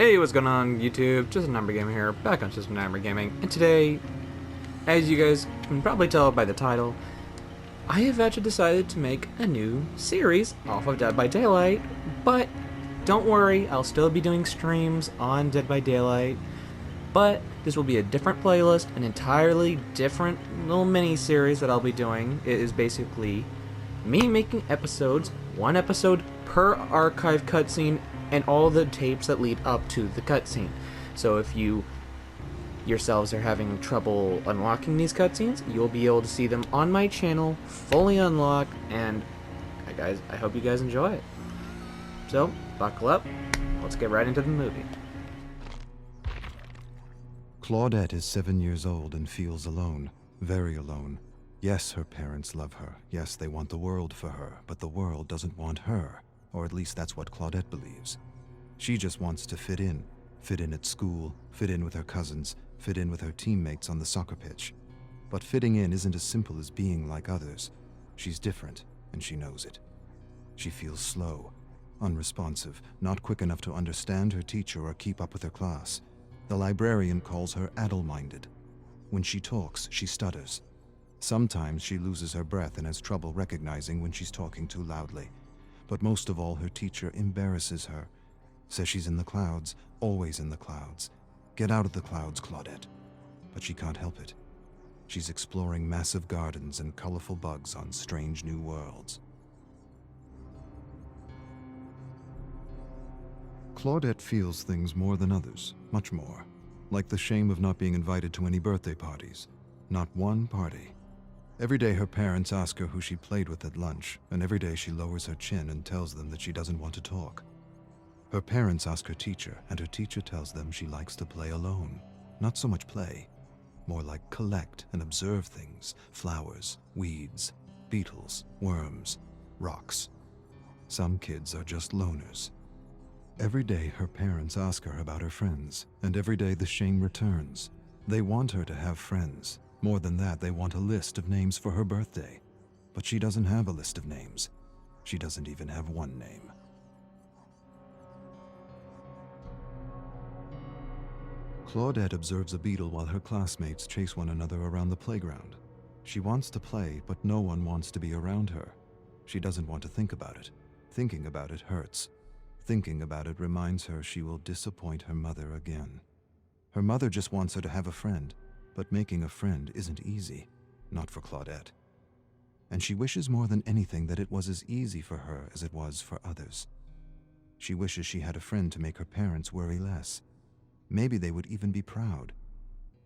Hey, what's going on YouTube? Just a Number Gamer here, back on Just a Number Gaming, and today, as you guys can probably tell by the title, I have actually decided to make a new series off of Dead by Daylight, but don't worry, I'll still be doing streams on Dead by Daylight, but this will be a different playlist, an entirely different little mini-series that I'll be doing. It is basically me making episodes, one episode per archive cutscene, and all the tapes that lead up to the cutscene. So if you yourselves are having trouble unlocking these cutscenes, you'll be able to see them on my channel, fully unlocked, and guys, I hope you guys enjoy it. So, buckle up, let's get right into the movie. Claudette is 7 years old and feels alone, very alone. Yes, her parents love her. Yes, they want the world for her, but the world doesn't want her. Or at least that's what Claudette believes. She just wants to fit in at school, fit in with her cousins, fit in with her teammates on the soccer pitch. But fitting in isn't as simple as being like others. She's different, and she knows it. She feels slow, unresponsive, not quick enough to understand her teacher or keep up with her class. The librarian calls her addle-minded. When she talks, she stutters. Sometimes she loses her breath and has trouble recognizing when she's talking too loudly. But most of all, her teacher embarrasses her. Says she's in the clouds, always in the clouds. Get out of the clouds, Claudette. But she can't help it. She's exploring massive gardens and colorful bugs on strange new worlds. Claudette feels things more than others, much more. Like the shame of not being invited to any birthday parties. Not one party. Every day her parents ask her who she played with at lunch, and every day she lowers her chin and tells them that she doesn't want to talk. Her parents ask her teacher, and her teacher tells them she likes to play alone. Not so much play, more like collect and observe things, flowers, weeds, beetles, worms, rocks. Some kids are just loners. Every day her parents ask her about her friends, and every day the shame returns. They want her to have friends. More than that, they want a list of names for her birthday. But she doesn't have a list of names. She doesn't even have one name. Claudette observes a beetle while her classmates chase one another around the playground. She wants to play, but no one wants to be around her. She doesn't want to think about it. Thinking about it hurts. Thinking about it reminds her she will disappoint her mother again. Her mother just wants her to have a friend. But making a friend isn't easy, not for Claudette. And she wishes more than anything that it was as easy for her as it was for others. She wishes she had a friend to make her parents worry less. Maybe they would even be proud.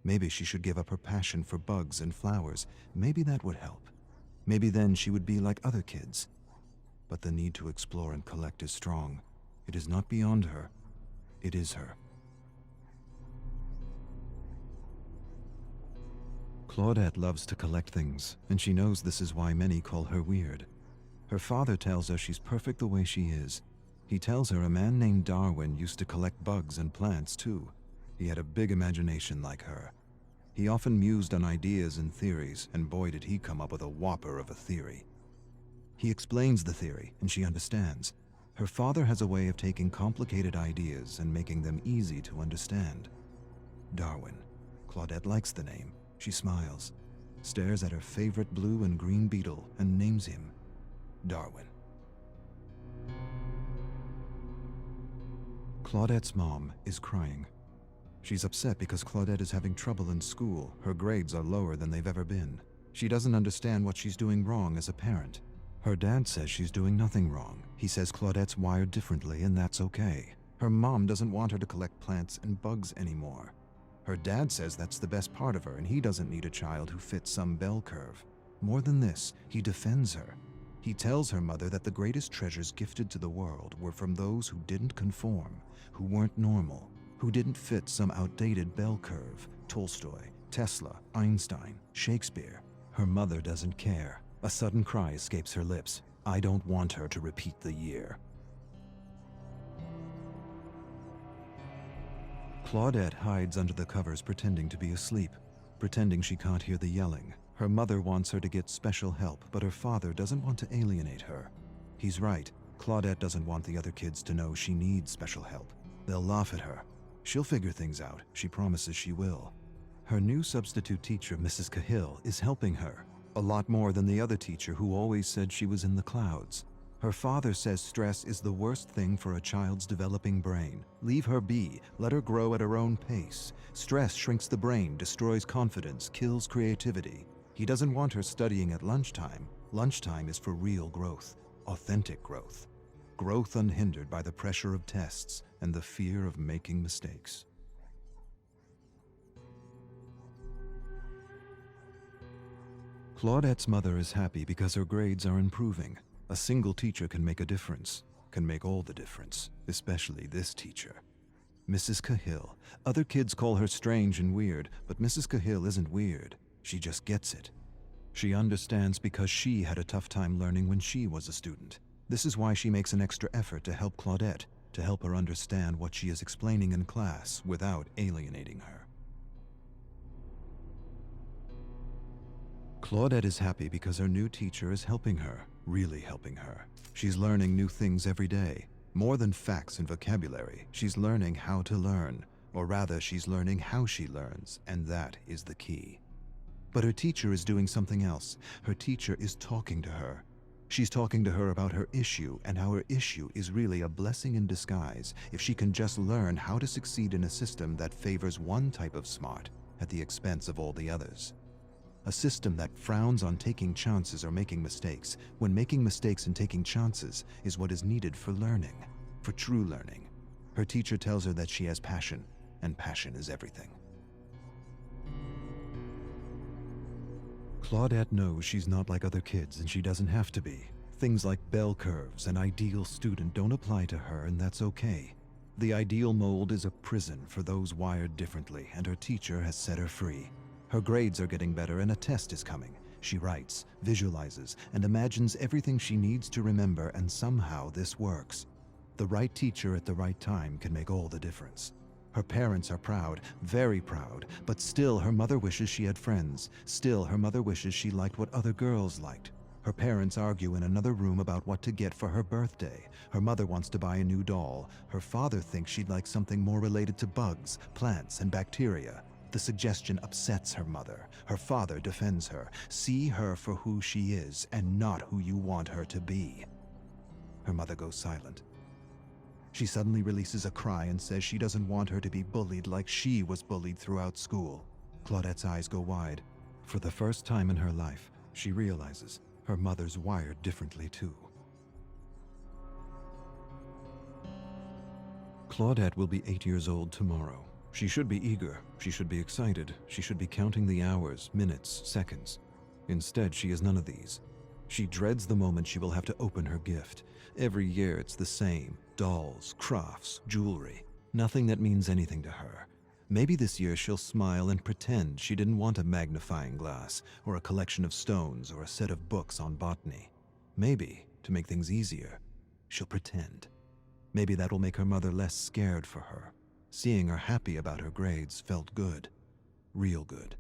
Maybe she should give up her passion for bugs and flowers. Maybe that would help. Maybe then she would be like other kids. But the need to explore and collect is strong. It is not beyond her. It is her. Claudette loves to collect things, and she knows this is why many call her weird. Her father tells her she's perfect the way she is. He tells her a man named Darwin used to collect bugs and plants too. He had a big imagination like her. He often mused on ideas and theories, and boy did he come up with a whopper of a theory. He explains the theory, and she understands. Her father has a way of taking complicated ideas and making them easy to understand. Darwin. Claudette likes the name. She smiles, stares at her favorite blue and green beetle, and names him Darwin. Claudette's mom is crying. She's upset because Claudette is having trouble in school. Her grades are lower than they've ever been. She doesn't understand what she's doing wrong as a parent. Her dad says she's doing nothing wrong. He says Claudette's wired differently, and that's okay. Her mom doesn't want her to collect plants and bugs anymore. Her dad says that's the best part of her, and he doesn't need a child who fits some bell curve. More than this, he defends her. He tells her mother that the greatest treasures gifted to the world were from those who didn't conform, who weren't normal, who didn't fit some outdated bell curve. Tolstoy, Tesla, Einstein, Shakespeare. Her mother doesn't care. A sudden cry escapes her lips. I don't want her to repeat the year. Claudette hides under the covers pretending to be asleep, pretending she can't hear the yelling. Her mother wants her to get special help, but her father doesn't want to alienate her. He's right. Claudette doesn't want the other kids to know she needs special help. They'll laugh at her. She'll figure things out. She promises she will. Her new substitute teacher, Mrs. Cahill, is helping her. A lot more than the other teacher who always said she was in the clouds. Her father says stress is the worst thing for a child's developing brain. Leave her be. Let her grow at her own pace. Stress shrinks the brain, destroys confidence, kills creativity. He doesn't want her studying at lunchtime. Lunchtime is for real growth, authentic growth. Growth unhindered by the pressure of tests and the fear of making mistakes. Claudette's mother is happy because her grades are improving. A single teacher can make a difference, can make all the difference, especially this teacher. Mrs. Cahill. Other kids call her strange and weird, but Mrs. Cahill isn't weird. She just gets it. She understands because she had a tough time learning when she was a student. This is why she makes an extra effort to help Claudette, to help her understand what she is explaining in class without alienating her. Claudette is happy because her new teacher is helping her, really helping her. She's learning new things every day. More than facts and vocabulary, she's learning how to learn. Or rather, she's learning how she learns, and that is the key. But her teacher is doing something else. Her teacher is talking to her. She's talking to her about her issue, and how her issue is really a blessing in disguise if she can just learn how to succeed in a system that favors one type of smart at the expense of all the others. A system that frowns on taking chances or making mistakes, when making mistakes and taking chances is what is needed for learning, for true learning. Her teacher tells her that she has passion, and passion is everything. Claudette knows she's not like other kids, and she doesn't have to be. Things like bell curves and ideal student don't apply to her, and that's okay. The ideal mold is a prison for those wired differently, and her teacher has set her free. Her grades are getting better and a test is coming. She writes, visualizes, and imagines everything she needs to remember, and somehow this works. The right teacher at the right time can make all the difference. Her parents are proud, very proud, but still her mother wishes she had friends. Still her mother wishes she liked what other girls liked. Her parents argue in another room about what to get for her birthday. Her mother wants to buy a new doll. Her father thinks she'd like something more related to bugs, plants, and bacteria. The suggestion upsets her mother. Her father defends her. See her for who she is and not who you want her to be. Her mother goes silent. She suddenly releases a cry and says she doesn't want her to be bullied like she was bullied throughout school. Claudette's eyes go wide. For the first time in her life, she realizes her mother's wired differently too. Claudette will be 8 years old tomorrow. She should be eager, she should be excited, she should be counting the hours, minutes, seconds. Instead, she is none of these. She dreads the moment she will have to open her gift. Every year it's the same. Dolls, crafts, jewelry. Nothing that means anything to her. Maybe this year she'll smile and pretend she didn't want a magnifying glass, or a collection of stones, or a set of books on botany. Maybe, to make things easier, she'll pretend. Maybe that will make her mother less scared for her. Seeing her happy about her grades felt good. Real good.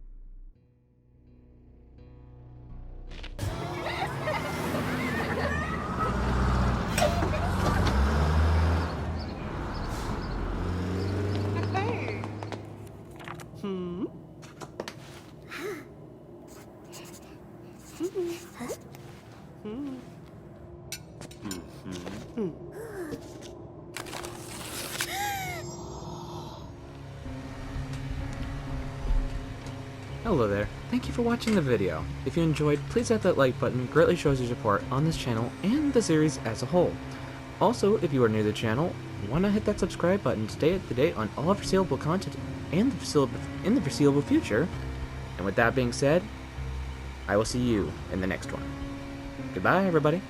Hello there, thank you for watching the video. If you enjoyed, please hit that like button, it greatly shows your support on this channel and the series as a whole. Also, if you are new to the channel, why not hit that subscribe button to stay up to date on all of foreseeable content and in the foreseeable future. And with that being said, I will see you in the next one. Goodbye, everybody.